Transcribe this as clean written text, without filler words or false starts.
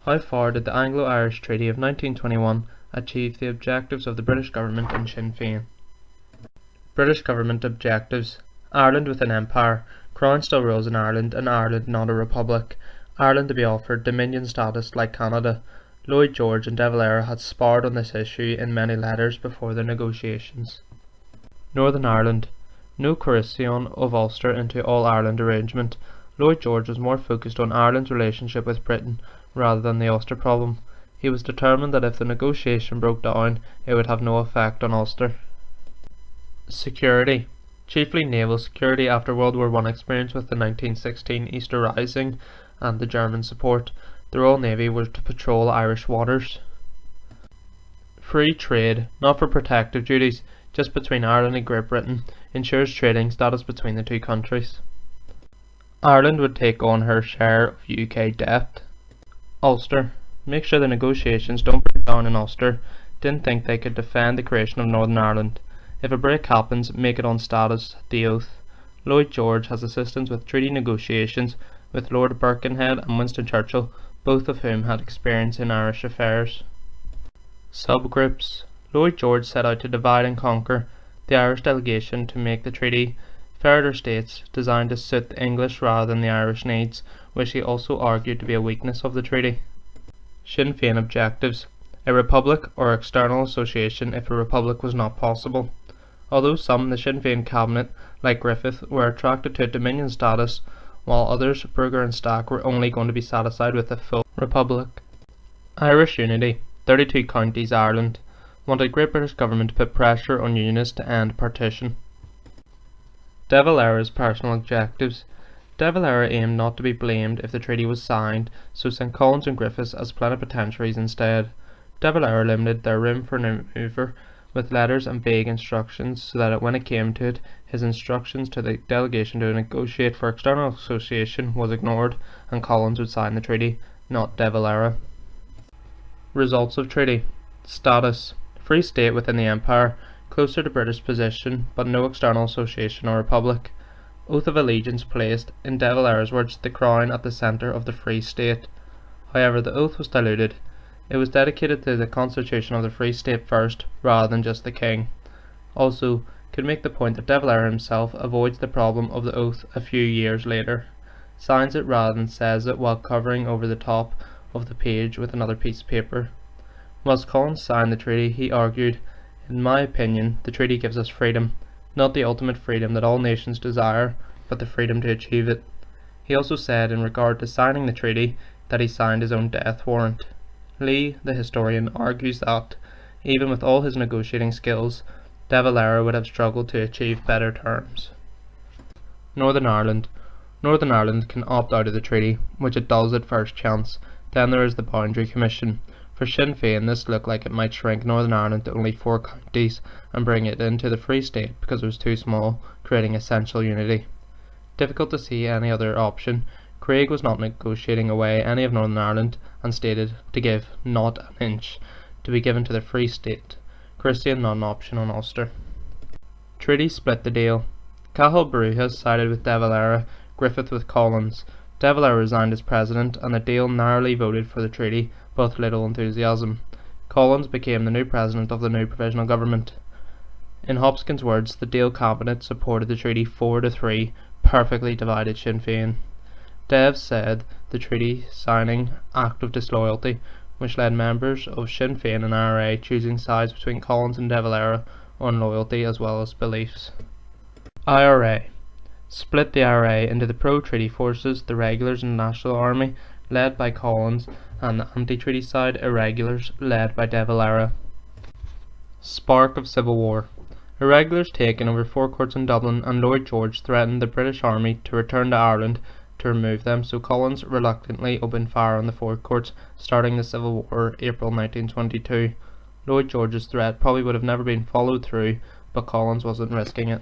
How far did the Anglo-Irish Treaty of 1921 achieve the objectives of the British government and Sinn Féin? British government objectives: Ireland within empire, Crown still rules in Ireland and Ireland not a republic, Ireland to be offered Dominion status like Canada. Lloyd George and De Valera had sparred on this issue in many letters before the negotiations. Northern Ireland: no coercion of Ulster into All-Ireland arrangement. Lloyd George was more focused on Ireland's relationship with Britain rather than the Ulster problem. He was determined that if the negotiation broke down, it would have no effect on Ulster. Security: chiefly naval security after World War I experience with the 1916 Easter Rising and the German support. The Royal Navy was to patrol Irish waters. Free trade, not for protective duties, just between Ireland and Great Britain, ensures trading status between the two countries. Ireland would take on her share of UK debt. Ulster: make sure the negotiations don't break down in Ulster. Didn't think they could defend the creation of Northern Ireland. If a break happens, make it on status, the oath. Lloyd George has assistance with treaty negotiations with Lord Birkenhead and Winston Churchill, both of whom had experience in Irish affairs. Subgroups: Lloyd George set out to divide and conquer the Irish delegation to make the treaty. Further states, designed to suit the English rather than the Irish needs, which he also argued to be a weakness of the treaty. Sinn Féin objectives: a republic or external association if a republic was not possible. Although some in the Sinn Féin cabinet, like Griffith, were attracted to a Dominion status, while others, Brugger and Stack, were only going to be satisfied with a full republic. Irish unity: 32 counties Ireland. Wanted Great British government to put pressure on Unionists to end partition. De Valera's personal objectives: De Valera aimed not to be blamed if the treaty was signed, so sent Collins and Griffiths as plenipotentiaries instead. De Valera limited their room for manoeuvre with letters and vague instructions, so that when it came to it, his instructions to the delegation to negotiate for external association was ignored, and Collins would sign the treaty, not De Valera. Results of treaty: status: free state within the empire, closer to British position, but no external association or republic. Oath of allegiance placed, in De Valera's words, the crown at the centre of the free state. However, the oath was diluted. It was dedicated to the constitution of the Free State first, rather than just the king. Also, could make the point that De Valera himself avoids the problem of the oath a few years later, signs it rather than says it while covering over the top of the page with another piece of paper. Whilst Collins signed the treaty, he argued, "In my opinion, the treaty gives us freedom, not the ultimate freedom that all nations desire, but the freedom to achieve it." He also said in regard to signing the treaty that he signed his own death warrant. Lee, the historian, argues that, even with all his negotiating skills, De Valera would have struggled to achieve better terms. Northern Ireland. Northern Ireland can opt out of the treaty, which it does at first chance. Then there is the Boundary Commission. For Sinn Féin, this looked like it might shrink Northern Ireland to only 4 counties and bring it into the Free State because it was too small, creating essential unity. Difficult to see any other option. Craig was not negotiating away any of Northern Ireland and stated to give not an inch to be given to the Free State. Christian not an option on Ulster. Treaty split the deal. Cathal Brugha sided with De Valera, Griffith with Collins. De Valera resigned as president and the deal narrowly voted for the treaty, but little enthusiasm. Collins became the new president of the new provisional government. In Hopkins' words, the deal cabinet supported the treaty 4-3, perfectly divided Sinn Féin. Dev said the treaty signing act of disloyalty, which led members of Sinn Féin and IRA choosing sides between Collins and De Valera on loyalty as well as beliefs. IRA split the IRA into the pro-treaty forces, the regulars and National Army, led by Collins, and the anti-treaty side, irregulars, led by De Valera. Spark of civil war. Irregulars taken over 4 courts in Dublin, and Lloyd George threatened the British Army to return to Ireland to remove them, so Collins reluctantly opened fire on the 4 courts, starting the Civil War April 1922. Lloyd George's threat probably would have never been followed through, but Collins wasn't risking it.